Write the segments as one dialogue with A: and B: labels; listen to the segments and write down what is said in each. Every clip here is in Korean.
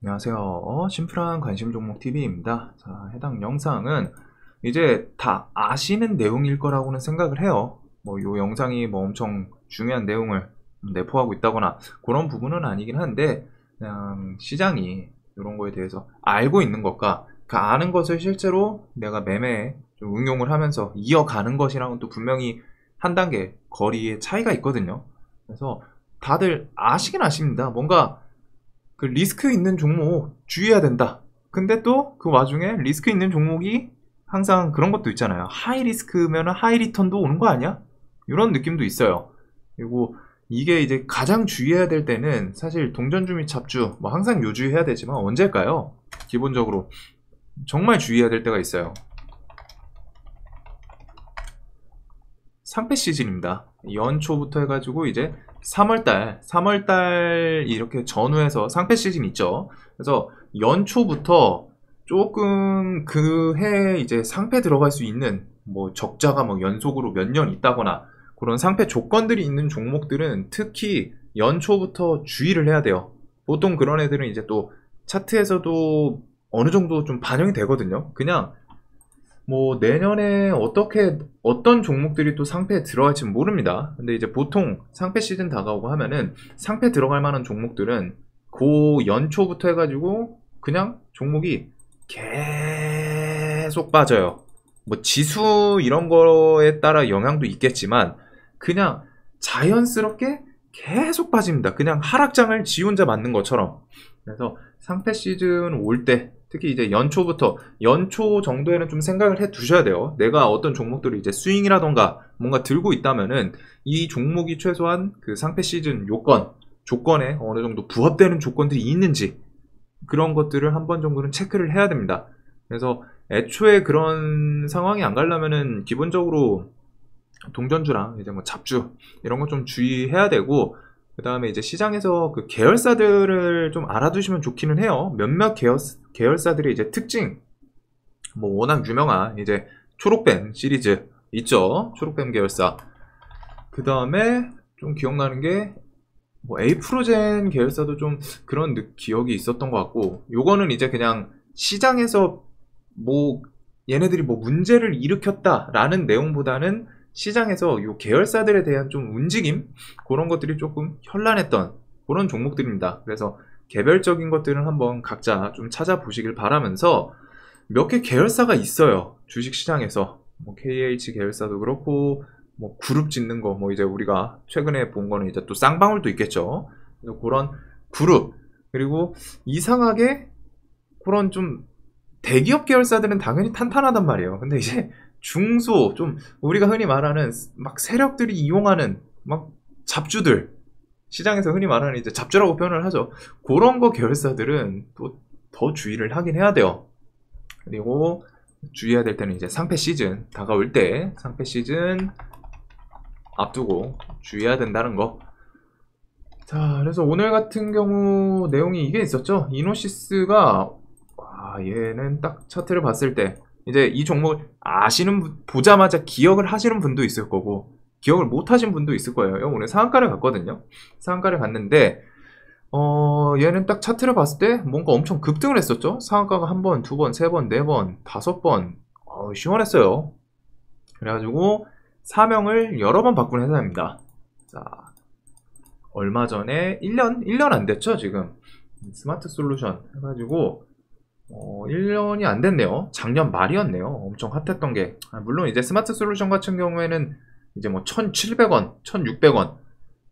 A: 안녕하세요. 심플한 관심 종목 TV입니다. 자, 해당 영상은 이제 다 아시는 내용일 거라고는 생각을 해요. 뭐, 요 영상이 뭐 엄청 중요한 내용을 내포하고 있다거나 그런 부분은 아니긴 한데, 그냥 시장이 이런 거에 대해서 알고 있는 것과 그 아는 것을 실제로 내가 매매에 좀 응용을 하면서 이어가는 것이랑은 또 분명히 한 단계 거리의 차이가 있거든요. 그래서 다들 아시긴 아십니다. 뭔가 그 리스크 있는 종목 주의해야 된다. 근데 또 그 와중에 리스크 있는 종목이 항상 그런 것도 있잖아요. 하이 리스크면 하이 리턴도 오는 거 아니야? 이런 느낌도 있어요. 그리고 이게 이제 가장 주의해야 될 때는 사실 동전주 및 잡주, 뭐 항상 요주해야 되지만 언제일까요? 기본적으로 정말 주의해야 될 때가 있어요. 상패 시즌입니다. 연초부터 해가지고 이제 3월달 이렇게 전후해서 상패 시즌 있죠. 그래서 연초부터 조금 그 해 이제 상패 들어갈 수 있는 뭐 적자가 뭐 연속으로 몇 년 있다거나 그런 상패 조건들이 있는 종목들은 특히 연초부터 주의를 해야 돼요. 보통 그런 애들은 이제 또 차트에서도 어느 정도 좀 반영이 되거든요. 그냥 뭐 내년에 어떤 종목들이 또 상패에 들어갈지 모릅니다. 근데 이제 보통 상패 시즌 다가오고 하면은 상패 들어갈 만한 종목들은 그 연초부터 해가지고 그냥 종목이 계속 빠져요. 뭐 지수 이런 거에 따라 영향도 있겠지만 그냥 자연스럽게 계속 빠집니다. 그냥 하락장을 지 혼자 맞는 것처럼. 그래서 상패 시즌 올 때 특히 이제 연초 정도에는 좀 생각을 해 두셔야 돼요. 내가 어떤 종목들을 이제 스윙이라던가 뭔가 들고 있다면은 이 종목이 최소한 그 상패 시즌 조건에 어느 정도 부합되는 조건들이 있는지 그런 것들을 한 번 정도는 체크를 해야 됩니다. 그래서 애초에 그런 상황이 안 가려면은 기본적으로 동전주랑 이제 뭐 잡주 이런 거 좀 주의해야 되고 그 다음에 이제 시장에서 그 계열사들을 좀 알아두시면 좋기는 해요. 몇몇 계열사들의 이제 특징, 뭐 워낙 유명한 이제 초록뱀 시리즈 있죠. 초록뱀 계열사. 그 다음에 좀 기억나는 게 뭐 에이프로젠 계열사도 좀 그런 기억이 있었던 것 같고, 요거는 이제 그냥 시장에서 뭐 얘네들이 뭐 문제를 일으켰다라는 내용보다는 시장에서 요 계열사들에 대한 좀 움직임 그런 것들이 조금 현란했던 그런 종목들입니다. 그래서 개별적인 것들은 한번 각자 좀 찾아보시길 바라면서 몇 개 계열사가 있어요. 주식시장에서 뭐 KH 계열사도 그렇고 뭐 그룹 짓는 거 뭐 이제 우리가 최근에 본 거는 이제 또 쌍방울도 있겠죠. 그래서 그런 그룹 그리고 이상하게 그런 좀 대기업 계열사들은 당연히 탄탄하단 말이에요. 근데 이제 중소 좀 우리가 흔히 말하는 막 세력들이 이용하는 막 잡주들 시장에서 흔히 말하는 이제 잡주라고 표현을 하죠. 그런 거 계열사들은 또 더 주의를 하긴 해야 돼요. 그리고 주의해야 될 때는 이제 상패 시즌 다가올 때 상패 시즌 앞두고 주의해야 된다는 거. 자, 그래서 오늘 같은 경우 내용이 이게 있었죠. 이노시스가 얘는 딱 차트를 봤을 때 이제 이 종목을 보자마자 기억을 하시는 분도 있을 거고 기억을 못 하신 분도 있을 거예요. 오늘 상한가를 갔거든요. 상한가를 갔는데 얘는 딱 차트를 봤을 때 뭔가 엄청 급등을 했었죠. 상한가가 한 번, 두 번, 세 번, 네 번, 다섯 번 시원했어요. 그래가지고 사명을 여러 번 바꾼 회사입니다. 자, 얼마 전에 1년 안 됐죠 지금 스마트 솔루션 해가지고 1년이 안 됐네요. 작년 말이었네요. 엄청 핫했던 게. 물론 이제 스마트 솔루션 같은 경우에는 이제 뭐 1,700원, 1,600원.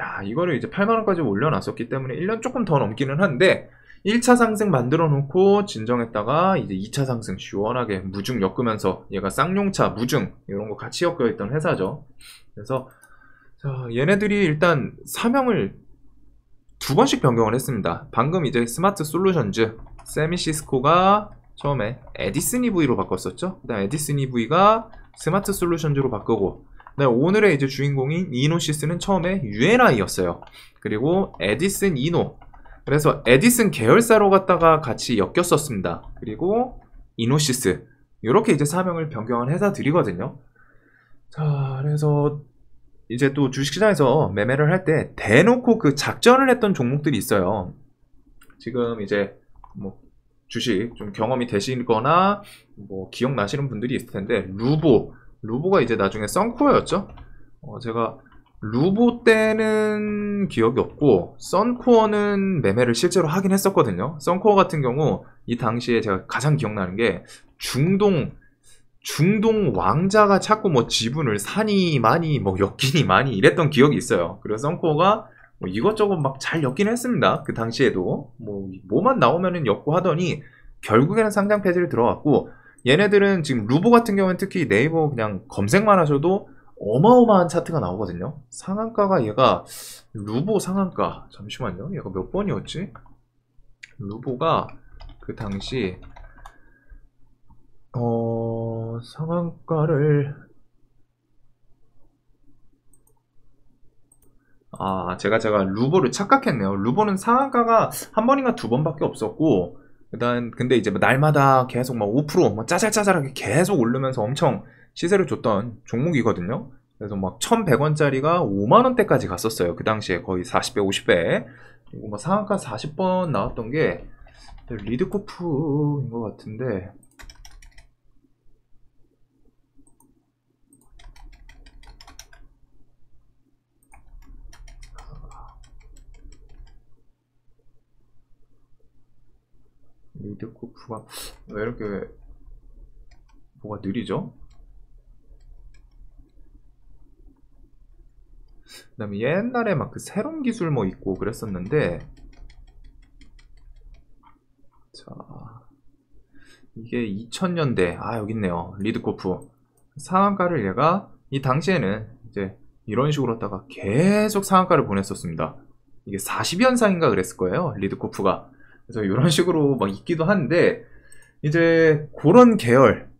A: 야, 이거를 이제 8만원까지 올려놨었기 때문에 1년 조금 더 넘기는 한데 1차 상승 만들어 놓고 진정했다가 이제 2차 상승 시원하게 무중 엮으면서 얘가 쌍용차, 무중 이런 거 같이 엮여 있던 회사죠. 그래서 자, 얘네들이 일단 사명을 두 번씩 변경을 했습니다. 방금 이제 스마트 솔루션즈 세미시스코가 처음에 에디슨 EV로 바꿨었죠. 그 다음 에디슨 EV가 스마트 솔루션즈로 바꾸고 오늘의 이제 주인공인 이노시스는 처음에 UNI였어요. 그리고 에디슨 이노 그래서 에디슨 계열사로 갖다가 같이 엮였었습니다. 그리고 이노시스 이렇게 이제 사명을 변경한 회사들이거든요. 자, 그래서 이제 또 주식시장에서 매매를 할 때 대놓고 그 작전을 했던 종목들이 있어요. 지금 이제 뭐 주식 좀 경험이 되시거나 뭐 기억나시는 분들이 있을 텐데, 루보가 이제 나중에 썬코어였죠. 제가 루보 때는 기억이 없고 썬코어는 매매를 실제로 하긴 했었거든요. 썬코어 같은 경우 이 당시에 제가 가장 기억나는 게 중동 왕자가 자꾸 뭐 지분을 사니 많이 뭐 엮이니 많이 이랬던 기억이 있어요. 그래서 썬코어가 뭐 이것저것 막 잘 엮긴 했습니다. 그 당시에도 뭐만 나오면은 엮고 하더니 결국에는 상장 폐지를 들어갔고, 얘네들은 지금 루보 같은 경우는 특히 네이버 그냥 검색만 하셔도 어마어마한 차트가 나오거든요. 상한가가 얘가 루보 상한가, 잠시만요. 얘가 몇 번이었지? 루보가 그 당시 상한가를 제가 루보를 착각했네요. 루보는 상한가가 한 번인가 두 번밖에 없었고, 근데 이제 뭐 날마다 계속 막 5%, 막 짜잘짜잘하게 계속 오르면서 엄청 시세를 줬던 종목이거든요. 그래서 막 1,100원짜리가 5만원대까지 갔었어요. 그 당시에 거의 40배, 50배. 그리고 뭐 상한가 40번 나왔던 게 리드코프인 것 같은데, 리드코프가 왜 이렇게 뭐가 느리죠? 그 다음에 옛날에 막 그 새로운 기술 뭐 있고 그랬었는데, 자, 이게 2000년대, 여기 있네요. 리드코프. 상한가를 얘가, 이 당시에는 이제 이런 식으로 하다가 계속 상한가를 보냈었습니다. 이게 40연상인가 그랬을 거예요. 리드코프가. 그래서 이런 식으로 막 있기도 한데, 이제 그런 계열,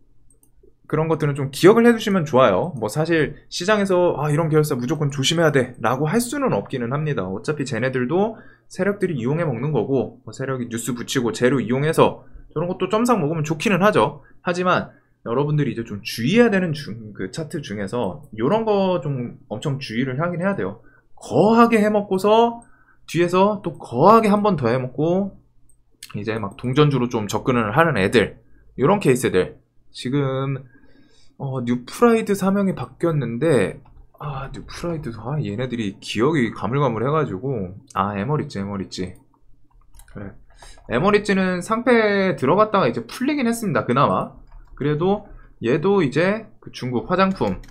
A: 그런 것들은 좀 기억을 해두시면 좋아요. 뭐 사실 시장에서 이런 계열사 무조건 조심해야 돼 라고 할 수는 없기는 합니다. 어차피 쟤네들도 세력들이 이용해 먹는 거고, 뭐 세력이 뉴스 붙이고 재료 이용해서 저런 것도 점상 먹으면 좋기는 하죠. 하지만 여러분들이 이제 좀 주의해야 되는 그 차트 중에서 이런 거 좀 엄청 주의를 하긴 해야 돼요. 거하게 해먹고서 뒤에서 또 거하게 한 번 더 해먹고 이제 막 동전주로 좀 접근을 하는 애들, 이런 케이스들. 지금 뉴프라이드 사명이 바뀌었는데, 뉴프라이드, 얘네들이 기억이 가물가물해가지고, 에머리지. 그래. 에머리지는 상패에 들어갔다가 이제 풀리긴 했습니다. 그나마. 그래도 얘도 이제 그 중국 화장품,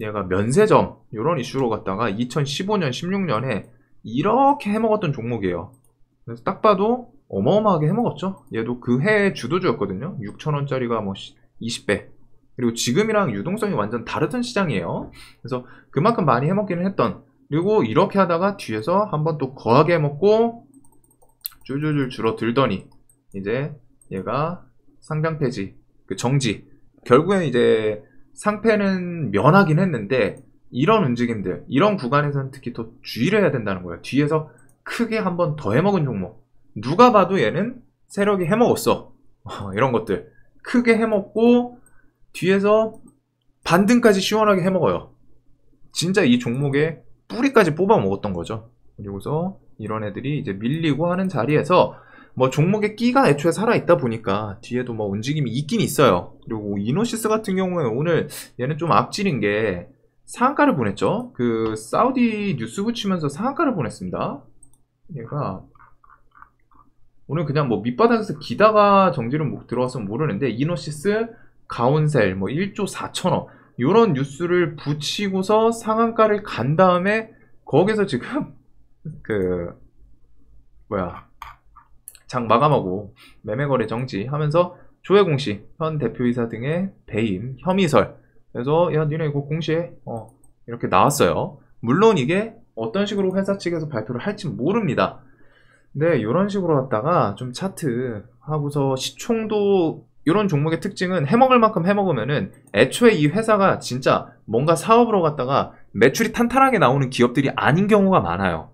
A: 얘가 면세점, 요런 이슈로 갔다가 2015년, 16년에 이렇게 해먹었던 종목이에요. 그래서 딱 봐도 어마어마하게 해먹었죠. 얘도 그 해의 주도주였거든요. 6,000원짜리가 뭐 20배. 그리고 지금이랑 유동성이 완전 다르던 시장이에요. 그래서 그만큼 많이 해먹기는 했던. 그리고 이렇게 하다가 뒤에서 한번 또 거하게 해먹고 줄줄줄 줄어들더니 이제 얘가 상장 폐지, 그 정지. 결국엔 이제 상패는 면하긴 했는데, 이런 움직임들, 이런 구간에서는 특히 더 주의를 해야 된다는 거예요. 뒤에서 크게 한번 더 해먹은 종목. 누가 봐도 얘는 세력이 해먹었어. 이런 것들. 크게 해먹고 뒤에서 반등까지 시원하게 해먹어요. 진짜 이 종목의 뿌리까지 뽑아 먹었던 거죠. 그리고서 이런 애들이 이제 밀리고 하는 자리에서 뭐 종목의 끼가 애초에 살아있다 보니까 뒤에도 뭐 움직임이 있긴 있어요. 그리고 이노시스 같은 경우에 오늘 얘는 좀 앞질인 게 상한가를 보냈죠. 그 사우디 뉴스 붙이면서 상한가를 보냈습니다. 얘가 오늘 그냥 뭐 밑바닥에서 기다가 정지를 들어왔으면 모르는데, 이노시스 가온셀 뭐 1조 4천억 요런 뉴스를 붙이고서 상한가를 간 다음에 거기서 지금 장 마감하고 매매거래 정지하면서 조회공시, 현 대표이사 등의 배임, 혐의설. 그래서 야 니네 이거 공시해 이렇게 나왔어요. 물론 이게 어떤 식으로 회사 측에서 발표를 할지 모릅니다. 근데 이런 식으로 갔다가 좀 차트 하고서 시총도, 이런 종목의 특징은 해먹을 만큼 해먹으면은 애초에 이 회사가 진짜 뭔가 사업으로 갔다가 매출이 탄탄하게 나오는 기업들이 아닌 경우가 많아요.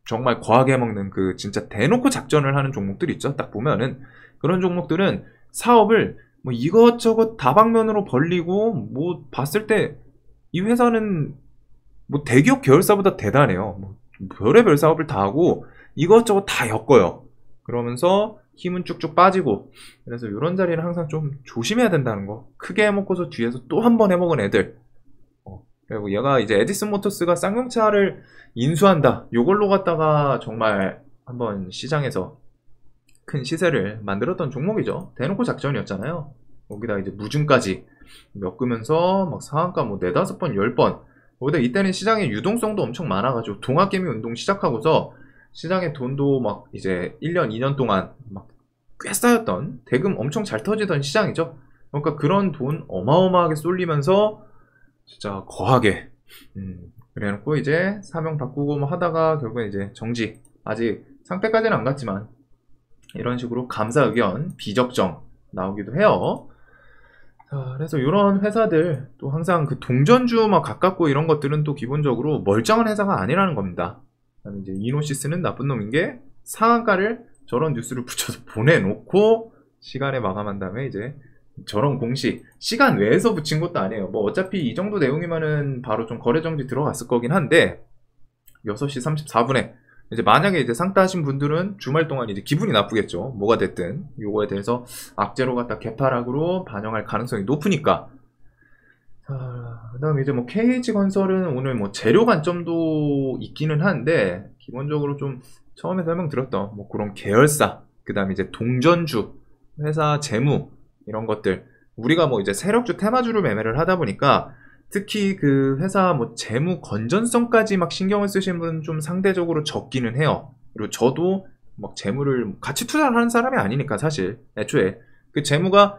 A: 정말 거하게 해먹는 그 진짜 대놓고 작전을 하는 종목들 있죠. 딱 보면은 그런 종목들은 사업을 뭐 이것저것 다방면으로 벌리고, 뭐 봤을 때 이 회사는 뭐 대기업 계열사보다 대단해요. 뭐 별의별 사업을 다 하고 이것저것 다 엮어요. 그러면서 힘은 쭉쭉 빠지고, 그래서 이런 자리는 항상 좀 조심해야 된다는 거. 크게 해먹고서 뒤에서 또 한 번 해먹은 애들. 그리고 얘가 이제 에디슨 모터스가 쌍용차를 인수한다, 요걸로 갖다가 정말 한번 시장에서 큰 시세를 만들었던 종목이죠. 대놓고 작전이었잖아요. 거기다 이제 무중까지 엮으면서 막 상한가 뭐 4-5번 10번. 거기다 이때는 시장에 유동성도 엄청 많아가지고 동학개미 운동 시작하고서 시장에 돈도 막 이제 1년 2년 동안 막 꽤 쌓였던, 대금 엄청 잘 터지던 시장이죠. 그러니까 그런 돈 어마어마하게 쏠리면서 진짜 거하게 그래놓고 이제 사명 바꾸고 뭐 하다가 결국엔 이제 정지, 아직 상태까지는 안 갔지만 이런 식으로 감사 의견 비적정 나오기도 해요. 자, 그래서 이런 회사들 또 항상 그 동전주 막 가깝고 이런 것들은 또 기본적으로 멀쩡한 회사가 아니라는 겁니다. 그다음에 이제 이노시스는 나쁜 놈인 게 상한가를 저런 뉴스를 붙여서 보내놓고 시간에 마감한 다음에 이제 저런 공시 시간 외에서 붙인 것도 아니에요. 뭐 어차피 이 정도 내용이면은 바로 좀 거래 정지 들어갔을 거긴 한데 6시 34분에 이제 만약에 이제 상따하신 분들은 주말 동안 이제 기분이 나쁘겠죠. 뭐가 됐든 요거에 대해서 악재로 갖다 개파락으로 반영할 가능성이 높으니까. 자, 그다음에 이제 뭐 KH건설은 오늘 뭐 재료 관점도 있기는 한데 기본적으로 좀 처음에 설명드렸던 뭐 그런 계열사, 그다음에 이제 동전주, 회사 재무 이런 것들, 우리가 뭐 이제 세력주 테마주를 매매를 하다 보니까 특히 그 회사 뭐 재무 건전성까지 막 신경을 쓰시는 분은 좀 상대적으로 적기는 해요. 그리고 저도 막 재무를 같이 투자를 하는 사람이 아니니까 사실 애초에 그 재무가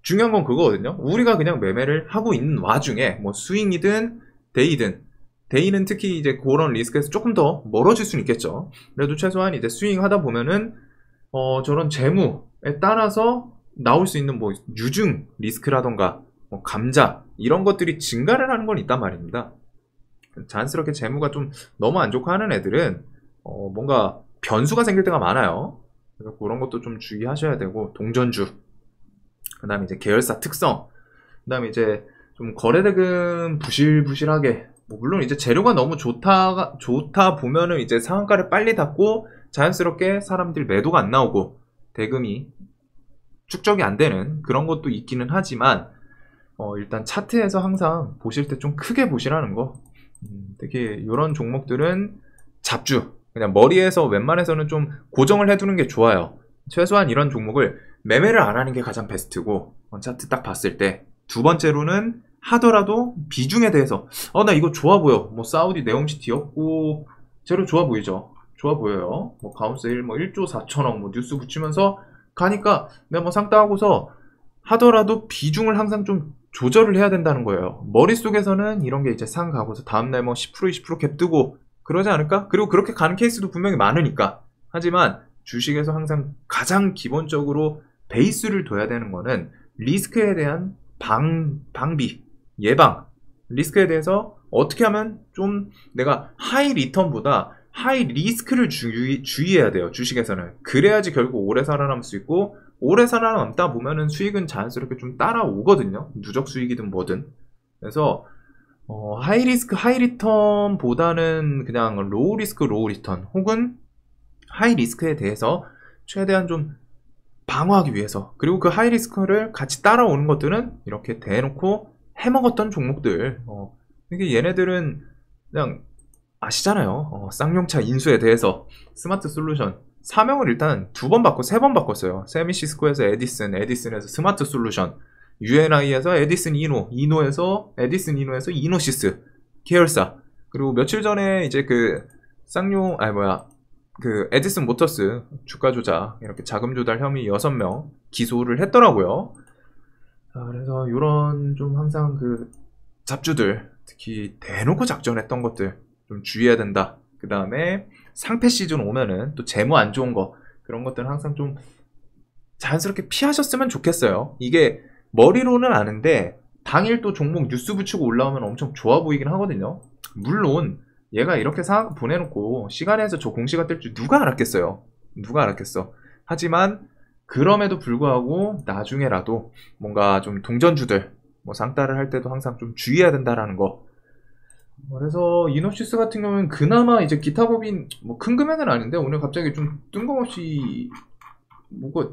A: 중요한 건 그거거든요. 우리가 그냥 매매를 하고 있는 와중에 뭐 스윙이든 데이든, 데이는 특히 이제 그런 리스크에서 조금 더 멀어질 수는 있겠죠. 그래도 최소한 이제 스윙 하다 보면은 저런 재무에 따라서 나올 수 있는 뭐 유증 리스크라던가 뭐 감자 이런 것들이 증가를 하는 건 있단 말입니다. 자연스럽게 재무가 좀 너무 안 좋고 하는 애들은 뭔가 변수가 생길 때가 많아요. 그래서 그런 것도 좀 주의하셔야 되고, 동전주, 그 다음에 이제 계열사 특성, 그 다음에 이제 좀 거래대금 부실부실하게, 뭐 물론 이제 재료가 너무 좋다 보면은 이제 상한가를 빨리 닫고 자연스럽게 사람들 매도가 안 나오고 대금이 축적이 안 되는 그런 것도 있기는 하지만 일단 차트에서 항상 보실 때 좀 크게 보시라는 거. 특히 이런 종목들은 잡주, 그냥 머리에서 웬만해서는 좀 고정을 해두는 게 좋아요. 최소한 이런 종목을 매매를 안 하는 게 가장 베스트고, 차트 딱 봤을 때. 두 번째로는 하더라도 비중에 대해서 나 이거 좋아 보여. 뭐 사우디 네옴시티였고 재료 좋아 보이죠. 좋아 보여요. 뭐 가운세일 뭐 1조 4천억 뭐 뉴스 붙이면서 가니까 내가 뭐 상따하고서 하더라도 비중을 항상 좀 조절을 해야 된다는 거예요. 머릿속에서는 이런 게 이제 상 가고서 다음날 뭐 10% 20% 갭 뜨고 그러지 않을까? 그리고 그렇게 가는 케이스도 분명히 많으니까. 하지만 주식에서 항상 가장 기본적으로 베이스를 둬야 되는 거는 리스크에 대한 방비, 예방, 리스크에 대해서 어떻게 하면 좀 내가 하이 리턴보다 하이 리스크를 주의해야 돼요. 주식에서는. 그래야지 결국 오래 살아남을 수 있고, 오래 살아남다 보면은 수익은 자연스럽게 좀 따라오거든요. 누적 수익이든 뭐든. 그래서 하이 리스크 하이 리턴보다는 그냥 로우 리스크 로우 리턴, 혹은 하이 리스크에 대해서 최대한 좀 방어하기 위해서, 그리고 그 하이 리스크를 같이 따라오는 것들은 이렇게 대놓고 해먹었던 종목들. 이게 얘네들은 그냥 아시잖아요. 쌍용차 인수에 대해서 스마트 솔루션 사명을 일단 2번 바꿨고 3번 바꿨어요. 세미시스코에서 에디슨에서 스마트 솔루션, UNI에서 에디슨 이노에서 에디슨 이노에서 이노시스 계열사. 그리고 며칠 전에 이제 그 그 에디슨 모터스 주가 조작, 이렇게 자금 조달 혐의 6명 기소를 했더라고요. 자, 그래서 이런 좀 항상 그 잡주들, 특히 대놓고 작전했던 것들 좀 주의해야 된다. 그 다음에 상패 시즌 오면은 또 재무 안 좋은 거, 그런 것들은 항상 좀 자연스럽게 피하셨으면 좋겠어요. 이게 머리로는 아는데 당일 또 종목 뉴스 붙이고 올라오면 엄청 좋아 보이긴 하거든요. 물론 얘가 이렇게 상황 보내놓고 시간에서 저 공시가 뜰 줄 누가 알았겠어요. 누가 알았겠어. 하지만 그럼에도 불구하고 나중에라도 뭔가 좀 동전주들 뭐 상따를 할 때도 항상 좀 주의해야 된다라는 거. 그래서 이노시스 같은 경우는 그나마 이제 기타 법인 뭐 큰 금액은 아닌데 오늘 갑자기 좀 뜬금없이 뭐가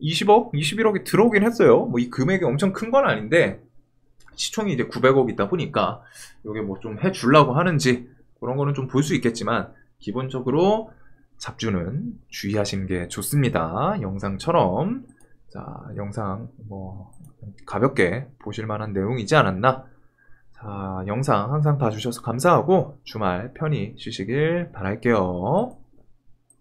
A: 20억, 21억이 들어오긴 했어요. 뭐 이 금액이 엄청 큰 건 아닌데 시총이 이제 900억 있다 보니까 이게 뭐 좀 해주려고 하는지 그런 거는 좀 볼 수 있겠지만 기본적으로 잡주는 주의하시는 게 좋습니다. 영상처럼. 자, 영상 뭐 가볍게 보실 만한 내용이지 않았나? 자, 영상 항상 봐주셔서 감사하고 주말 편히 쉬시길 바랄게요.